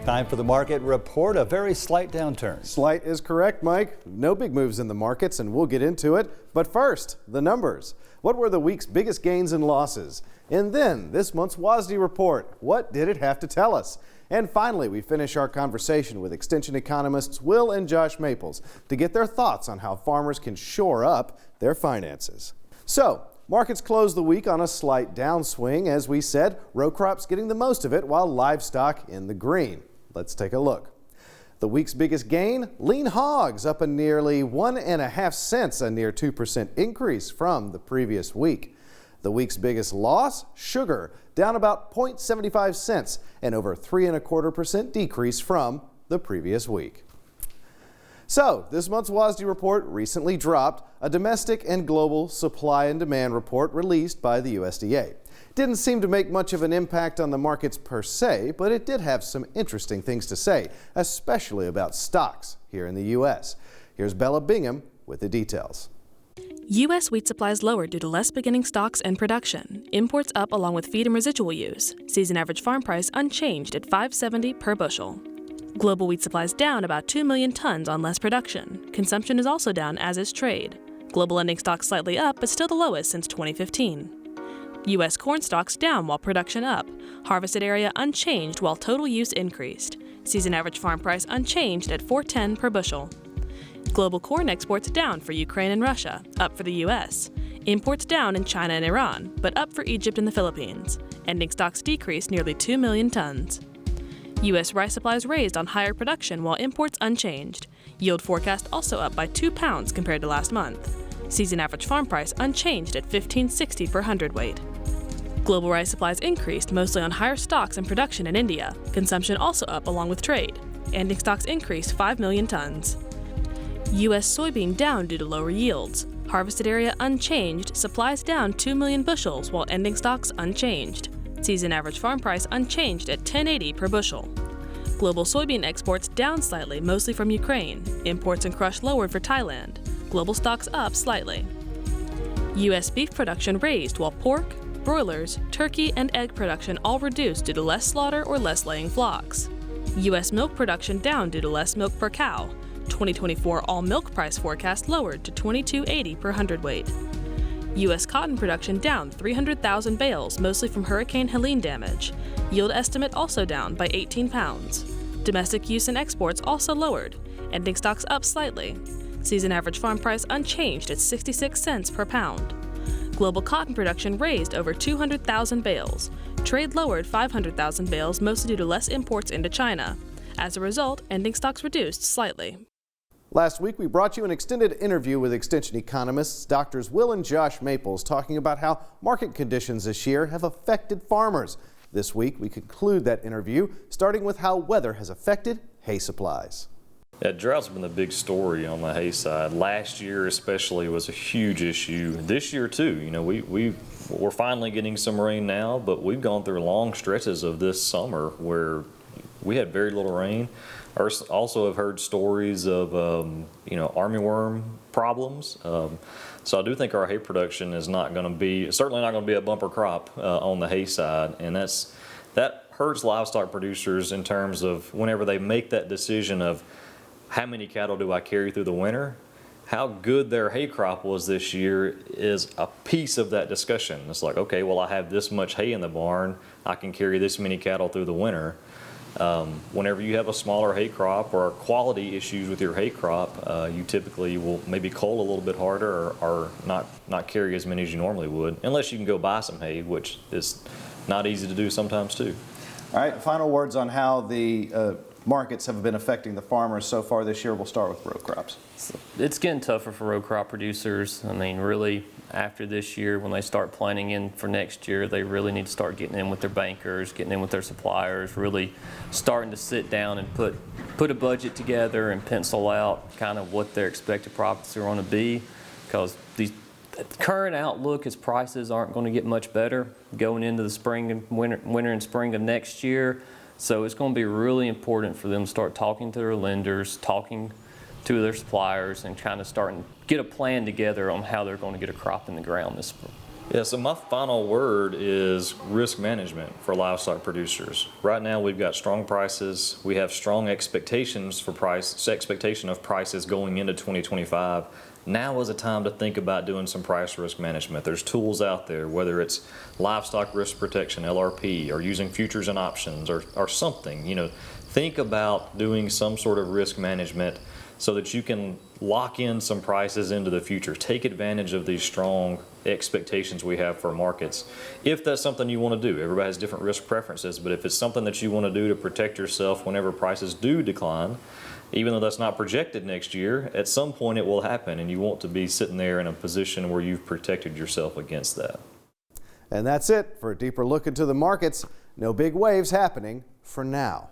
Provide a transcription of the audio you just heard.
Time for the market report. A very slight downturn. Slight is correct, Mike. No big moves in the markets, and we'll get into it. But first, the numbers. What were the week's biggest gains and losses? And then this month's WASDE report. What did it have to tell us? And finally, we finish our conversation with extension economists Will and Josh Maples to get their thoughts on how farmers can shore up their finances. So, markets closed the week on a slight downswing. As we said, row crops getting the most of it while livestock in the green. Let's take a look. The week's biggest gain, lean hogs up a nearly 1.5 cents, a near 2% increase from the previous week. The week's biggest loss, sugar, down about 0.75 cents, an over 3.25% decrease from the previous week. So, this month's WASDE report recently dropped, a domestic and global supply and demand report released by the USDA. Didn't seem to make much of an impact on the markets per se, but it did have some interesting things to say, especially about stocks here in the U.S. Here's Bella Bingham with the details. U.S. wheat supplies lower due to less beginning stocks and production. Imports up along with feed and residual use. Season average farm price unchanged at $5.70 per bushel. Global wheat supplies down about 2 million tons on less production. Consumption is also down, as is trade. Global ending stocks slightly up, but still the lowest since 2015. U.S. corn stocks down while production up. Harvested area unchanged while total use increased. Season average farm price unchanged at $4.10 per bushel. Global corn exports down for Ukraine and Russia, up for the U.S. Imports down in China and Iran, but up for Egypt and the Philippines. Ending stocks decreased nearly 2 million tons. U.S. rice supplies raised on higher production while imports unchanged. Yield forecast also up by 2 pounds compared to last month. Season average farm price unchanged at $15.60 per hundredweight. Global rice supplies increased mostly on higher stocks and production in India. Consumption also up along with trade. Ending stocks increased 5 million tons. U.S. soybean down due to lower yields. Harvested area unchanged, supplies down 2 million bushels while ending stocks unchanged. Season average farm price unchanged at $10.80 per bushel. Global soybean exports down slightly, mostly from Ukraine. Imports and crush lowered for Thailand. Global stocks up slightly. U.S. beef production raised while pork, broilers, turkey, and egg production all reduced due to less slaughter or less laying flocks. U.S. milk production down due to less milk per cow. 2024 all milk price forecast lowered to $22.80 per hundredweight. U.S. cotton production down 300,000 bales, mostly from Hurricane Helene damage. Yield estimate also down by 18 pounds. Domestic use and exports also lowered. Ending stocks up slightly. Season average farm price unchanged at 66 cents per pound. Global cotton production raised over 200,000 bales. Trade lowered 500,000 bales, mostly due to less imports into China. As a result, ending stocks reduced slightly. Last week, we brought you an extended interview with extension economists Drs. Will and Josh Maples talking about how market conditions this year have affected farmers. This week, we conclude that interview, starting with how weather has affected hay supplies. Yeah, drought's been the big story on the hay side. Last year especially was a huge issue. This year too, you know, we're finally getting some rain now, but we've gone through long stretches of this summer where we had very little rain. I also have heard stories of, armyworm problems. So I do think our hay production is certainly not going to be a bumper crop on the hay side, and that hurts livestock producers in terms of whenever they make that decision of how many cattle do I carry through the winter. How good their hay crop was this year is a piece of that discussion. It's like, okay, well, I have this much hay in the barn, I can carry this many cattle through the winter. Whenever you have a smaller hay crop or quality issues with your hay crop, you typically will maybe cull a little bit harder or not carry as many as you normally would, unless you can go buy some hay, which is not easy to do sometimes too. All right, final words on how the markets have been affecting the farmers so far this year. We'll start with row crops. It's getting tougher for row crop producers. I mean, really, after this year, when they start planning in for next year, they really need to start getting in with their bankers, getting in with their suppliers, really starting to sit down and put a budget together and pencil out kind of what their expected profits are going to be, because the current outlook is prices aren't going to get much better going into the spring and winter and spring of next year. So it's going to be really important for them to start talking to their lenders, talking to their suppliers, and kind of starting to get a plan together on how they're going to get a crop in the ground this spring. Yeah, so my final word is risk management for livestock producers. Right now we've got strong prices. We have strong expectations for expectation of prices going into 2025. Now is a time to think about doing some price risk management. There's tools out there, whether it's livestock risk protection, LRP, or using futures and options or something. Think about doing some sort of risk management so that you can lock in some prices into the future. Take advantage of these strong expectations we have for markets. If that's something you want to do, everybody has different risk preferences, but if it's something that you want to do to protect yourself whenever prices do decline, even though that's not projected next year, at some point it will happen, and you want to be sitting there in a position where you've protected yourself against that. And that's it for a deeper look into the markets. No big waves happening for now.